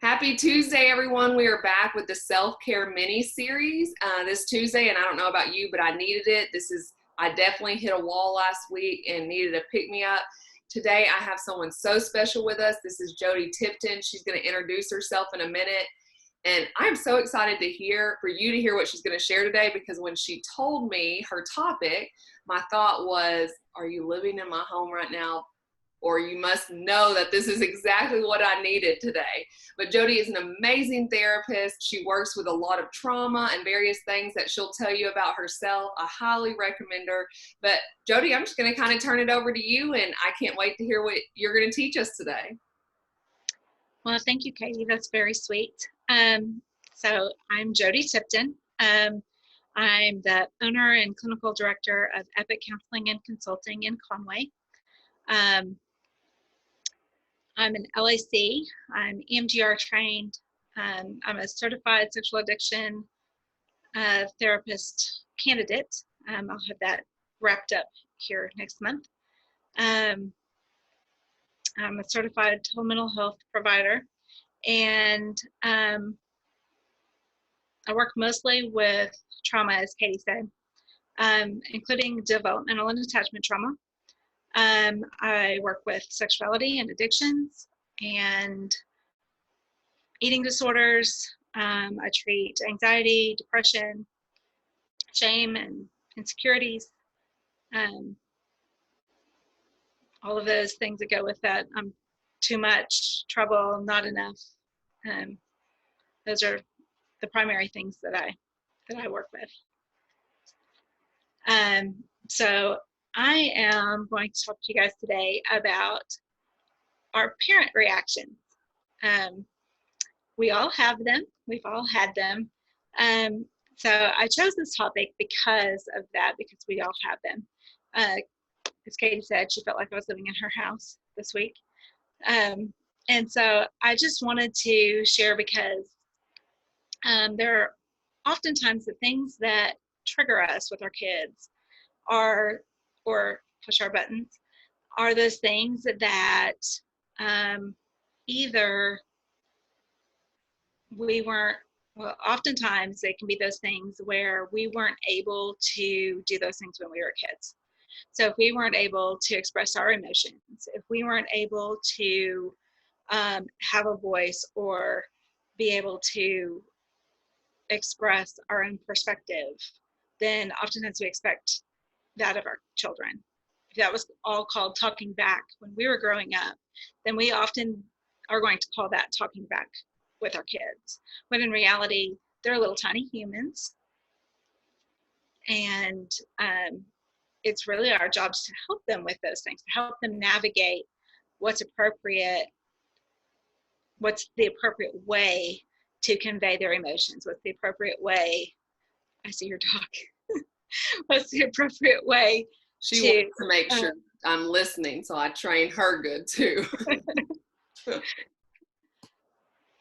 Happy Tuesday, everyone. We are back with the self-care mini-series this Tuesday, and I don't know about you, but I needed it. I definitely hit a wall last week and needed a pick-me-up. Today, I have someone so special with us. This is Jodie Tipton. She's going to introduce herself in a minute, and I'm so excited for you to hear what she's going to share today, because when she told me her topic, my thought was, are you living in my home right now? Or you must know that this is exactly what I needed today. But Jodie is an amazing therapist. She works with a lot of trauma and various things that she'll tell you about herself. I highly recommend her. But Jodie, I'm just going to kind of turn it over to you, and I can't wait to hear what you're going to teach us today. Well, thank you, Katie. That's very sweet. So I'm Jodie Tipton. I'm the owner and clinical director of Epic Counseling and Consulting in Conway. I'm an LAC. I'm EMDR trained. I'm a certified sexual addiction therapist candidate. I'll have that wrapped up here next month. I'm a certified total mental health provider, and I work mostly with trauma, as Katie said, including developmental and attachment trauma. I work with sexuality and addictions and eating disorders. I treat anxiety, depression, shame, and insecurities. All of those things that go with that. Too much, trouble, not enough. Those are the primary things that I work with. So I am going to talk to you guys today about our parent reactions. We all have them. We've all had them. So I chose this topic because of that, because we all have them. As Katie said, she felt like I was living in her house this week. And so I just wanted to share, because there are oftentimes the things that trigger us with our kids or push our buttons are those things that either we weren't, well, oftentimes they can be those things where we weren't able to do those things when we were kids. So if we weren't able to express our emotions, if we weren't able to have a voice or be able to express our own perspective, then oftentimes we expect that of our children. If that was all called talking back when we were growing up, then we often are going to call that talking back with our kids, when in reality, they're little tiny humans. And it's really our jobs to help them with those things, to help them navigate what's appropriate, what's the appropriate way to convey their emotions, what's the appropriate way, I see your dog, what's the appropriate way She wants to make sure I'm listening, so I train her good too.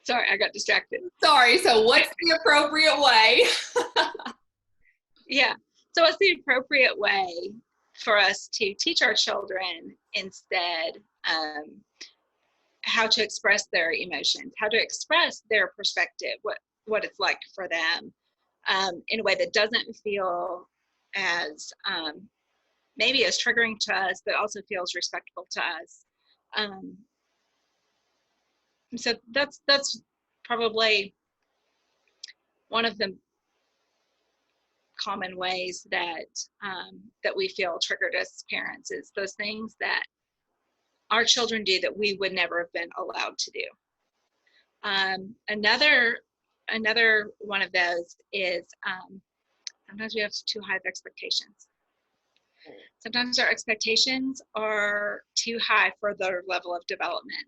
Sorry, I got distracted. Sorry, so what's the appropriate way? Yeah, so what's the appropriate way for us to teach our children instead how to express their emotions, how to express their perspective, what it's like for them in a way that doesn't feel as maybe as triggering to us, but also feels respectful to us. So that's probably one of the common ways that that we feel triggered as parents, is those things that our children do that we would never have been allowed to do. Another one of those is sometimes we have too high of expectations. Sometimes our expectations are too high for their level of development.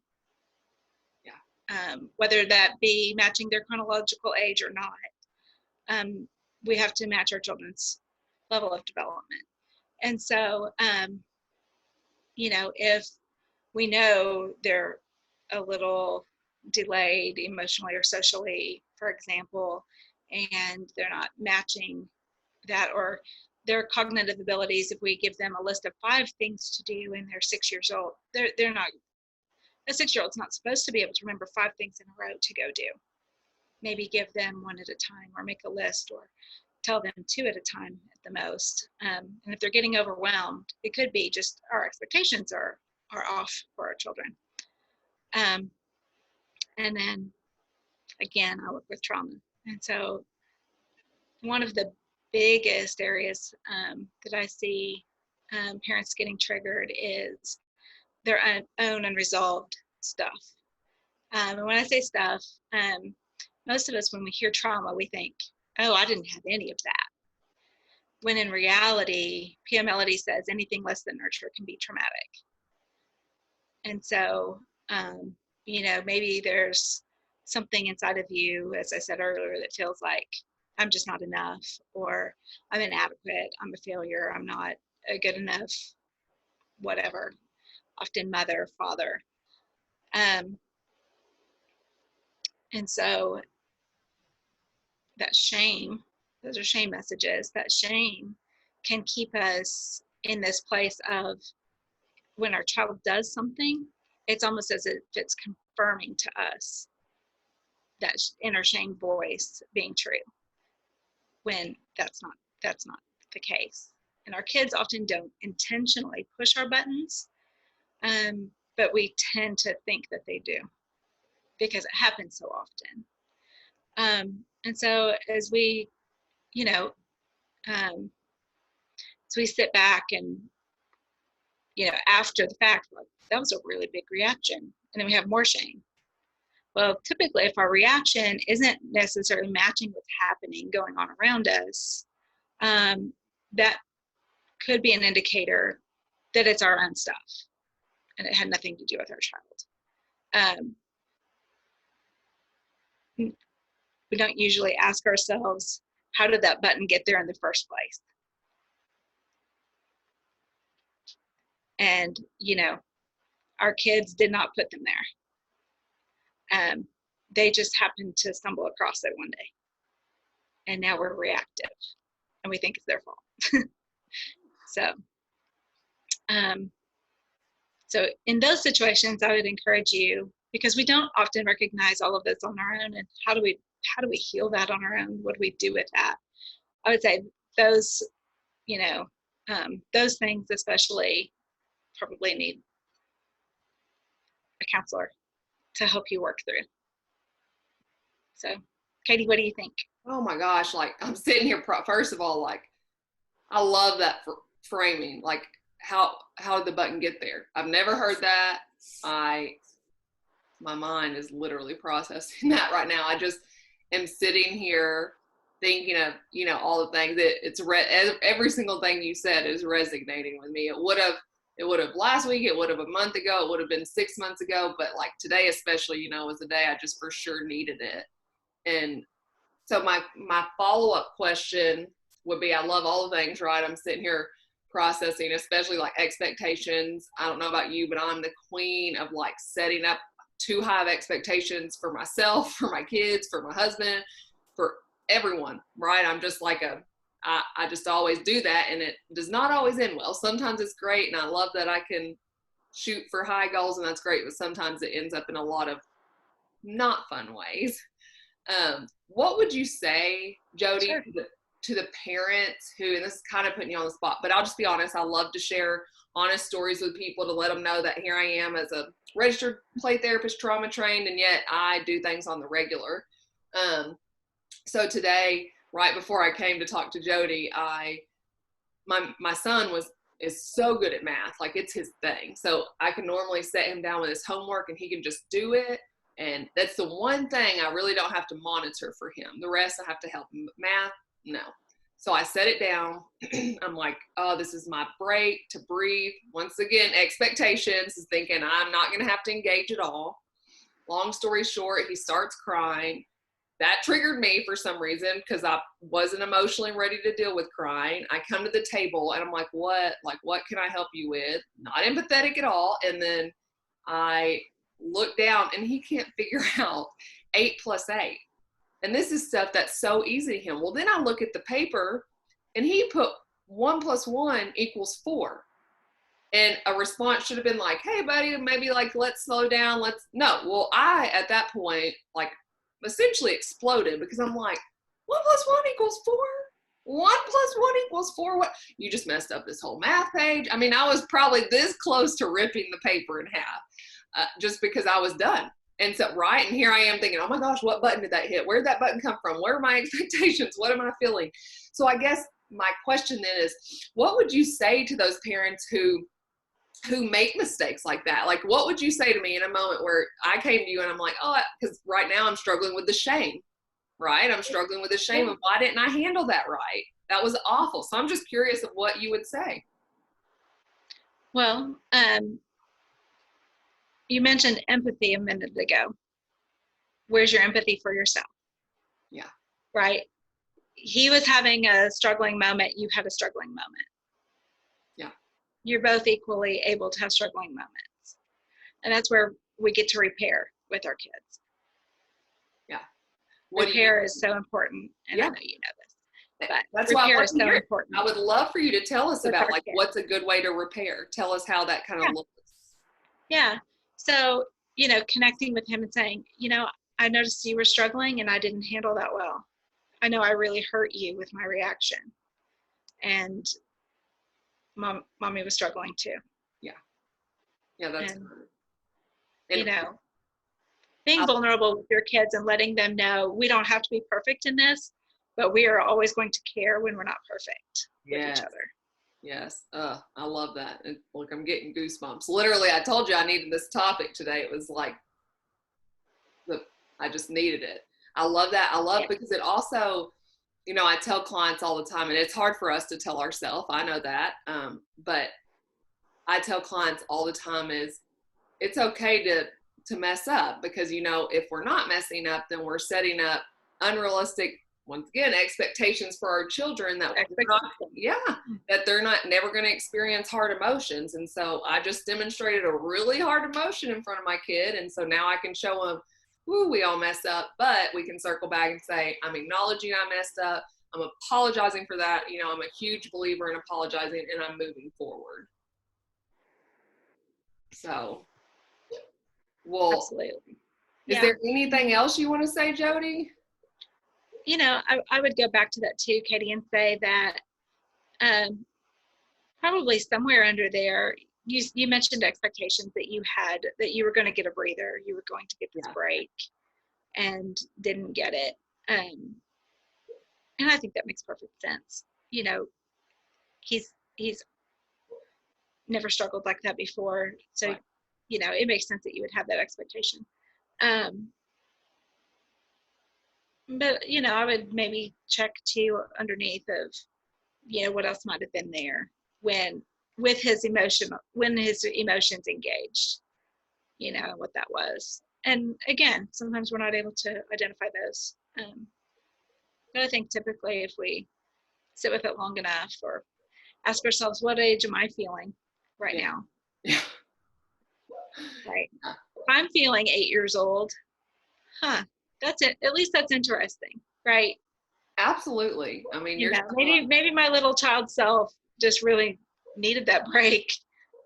Yeah. Whether that be matching their chronological age or not, we have to match our children's level of development. And so, if we know they're a little delayed emotionally or socially, for example, and they're not matching that, or their cognitive abilities, if we give them a list of 5 things to do and they're 6 years old, they're not a 6-year-old's not supposed to be able to remember 5 things in a row to go do. Maybe give them 1 at a time, or make a list, or tell them 2 at a time at the most. And if they're getting overwhelmed, it could be just our expectations are off for our children. And then again, I work with trauma. And so one of the biggest areas that I see parents getting triggered is their own unresolved stuff. And when I say stuff, most of us, when we hear trauma, we think, oh, I didn't have any of that. When in reality, PMLD says anything less than nurture can be traumatic. And so, maybe there's something inside of you, as I said earlier, that feels like I'm just not enough, or I'm inadequate, I'm a failure, I'm not a good enough, whatever, often mother, father. And so that shame, those are shame messages, that shame can keep us in this place of, when our child does something, it's almost as if it's confirming to us that inner shame voice being true, when that's not the case. And our kids often don't intentionally push our buttons, but we tend to think that they do because it happens so often. And so as we, as we sit back and, after the fact, like, that was a really big reaction, and then we have more shame. Well, typically, if our reaction isn't necessarily matching what's happening, going on around us, that could be an indicator that it's our own stuff, and it had nothing to do with our child. We don't usually ask ourselves, how did that button get there in the first place? And, our kids did not put them there. They just happened to stumble across it one day. And now we're reactive, and we think it's their fault. So in those situations, I would encourage you, because we don't often recognize all of this on our own, and how do we heal that on our own? What do we do with that? I would say those, those things especially probably need a counselor to help you work through. So, Katie, what do you think? Oh my gosh, like, I'm sitting here, first of all, like, I love that framing. Like, how did the button get there? I've never heard that. My mind is literally processing that right now. I just am sitting here thinking of, all the things that every single thing you said is resonating with me. It would have last week, it would have a month ago, it would have been 6 months ago, but like today especially, was a day I just for sure needed it. And so my follow-up question would be, I love all the things, right? I'm sitting here processing, especially like expectations. I don't know about you, but I'm the queen of like setting up too high of expectations for myself, for my kids, for my husband, for everyone, right? I'm just like I just always do that, and it does not always end well. Sometimes it's great, and I love that I can shoot for high goals, and that's great, but sometimes it ends up in a lot of not fun ways. What would you say, Jodie, Sure. to the parents who, and this is kind of putting you on the spot, but I'll just be honest, I love to share honest stories with people to let them know that here I am as a registered play therapist, trauma trained, and yet I do things on the regular. So today, right before I came to talk to Jodie, my son is so good at math, like it's his thing. So I can normally set him down with his homework and he can just do it. And that's the one thing I really don't have to monitor for him. The rest I have to help him. But math, no. So I set it down. I'm like, oh, this is my break to breathe. Once again, expectations is thinking I'm not going to have to engage at all. Long story short, he starts crying. That triggered me for some reason because I wasn't emotionally ready to deal with crying. I come to the table and I'm like, what? Like, what can I help you with? Not empathetic at all. And then I look down and he can't figure out 8 plus 8. And this is stuff that's so easy to him. Well, then I look at the paper and he put 1 plus 1 equals 4. And a response should have been like, hey, buddy, maybe like, let's slow down. No. Well, I, at that point, like essentially exploded because I'm like, 1 + 1 = 4? 1 + 1 = 4? What? You just messed up this whole math page. I mean, I was probably this close to ripping the paper in half just because I was done. And so, right, and here I am thinking, oh my gosh, what button did that hit? Where did that button come from? Where are my expectations? What am I feeling? So I guess my question then is, what would you say to those parents who make mistakes like that? Like, what would you say to me in a moment where I came to you and I'm like, oh, because right now I'm struggling with the shame, right? I'm struggling with the shame of why didn't I handle that right? That was awful. So I'm just curious of what you would say. Well, you mentioned empathy a minute ago. Where's your empathy for yourself? Yeah. Right? He was having a struggling moment. You had a struggling moment. Yeah. You're both equally able to have struggling moments. And that's where we get to repair with our kids. Yeah. Repair is so important. And yeah. I know you know this. But that's why repair is so important. I would love for you to tell us about like what's a good way to repair. Tell us how that kind of looks. Yeah. So, you know, connecting with him and saying, you know, I noticed you were struggling and I didn't handle that well. I know I really hurt you with my reaction. And mommy was struggling too. Yeah. Yeah, that's and you know, being vulnerable with your kids and letting them know we don't have to be perfect in this, but we are always going to care when we're not perfect with each other. Yes. I love that. And look, I'm getting goosebumps. Literally, I told you I needed this topic today. It was like, I just needed it. I love that. I love because it also, you know, I tell clients all the time, and it's hard for us to tell ourselves. I know that. But I tell clients all the time is it's okay to mess up because, you know, if we're not messing up, then we're setting up unrealistic, once again, expectations for our children that they're not never going to experience hard emotions. And so I just demonstrated a really hard emotion in front of my kid. And so now I can show them, woo, we all mess up, but we can circle back and say, I'm acknowledging I messed up. I'm apologizing for that. You know, I'm a huge believer in apologizing and I'm moving forward. So, well, absolutely. Is there anything else you want to say, Jodie? You know, I would go back to that too, Katie, and say that probably somewhere under there, you mentioned expectations that you had, that you were going to get a breather, you were going to get this break, and didn't get it. And I think that makes perfect sense. You know, he's never struggled like that before, so you know, it makes sense that you would have that expectation. But you know, I would maybe check too underneath of, you know, what else might have been there when his emotions engaged, you know, what that was. And again, sometimes we're not able to identify those. But I think typically if we sit with it long enough or ask ourselves, what age am I feeling right now? Yeah. Right. I'm feeling 8 years old. That's it. At least that's interesting, right? Absolutely. I mean, you know, maybe my little child self just really needed that break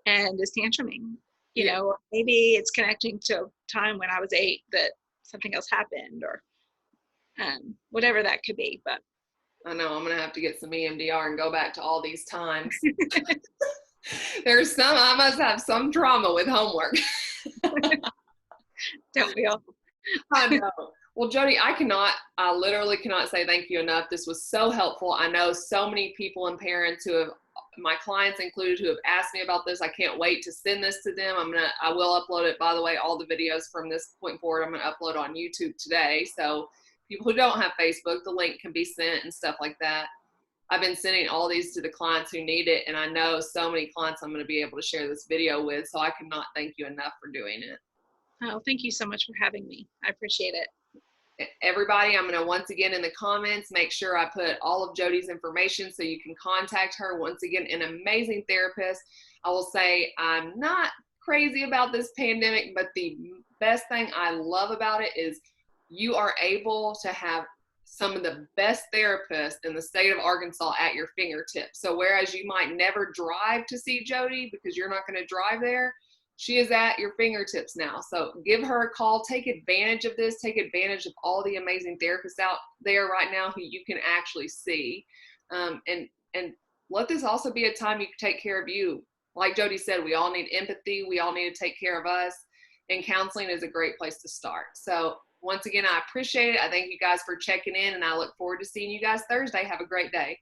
and is tantruming. You know, or maybe it's connecting to a time when I was 8 that something else happened, or whatever that could be. But I know I'm gonna have to get some EMDR and go back to all these times. I must have some trauma with homework. Don't we all? I know. Well, Jodie, I literally cannot say thank you enough. This was so helpful. I know so many people and parents who have, my clients included, who have asked me about this. I can't wait to send this to them. I will upload it. By the way, all the videos from this point forward, I'm going to upload on YouTube today. So people who don't have Facebook, the link can be sent and stuff like that. I've been sending all these to the clients who need it. And I know so many clients I'm going to be able to share this video with. So I cannot thank you enough for doing it. Oh, thank you so much for having me. I appreciate it. Everybody, I'm going to once again in the comments make sure I put all of Jodie's information so you can contact her. Once again, an amazing therapist. I will say I'm not crazy about this pandemic, but the best thing I love about it is you are able to have some of the best therapists in the state of Arkansas at your fingertips. So whereas you might never drive to see Jodie because you're not going to drive there, she is at your fingertips now. So give her a call, take advantage of this, take advantage of all the amazing therapists out there right now who you can actually see. And let this also be a time you can take care of you. Like Jodie said, we all need empathy. We all need to take care of us. And counseling is a great place to start. So once again, I appreciate it. I thank you guys for checking in, and I look forward to seeing you guys Thursday. Have a great day.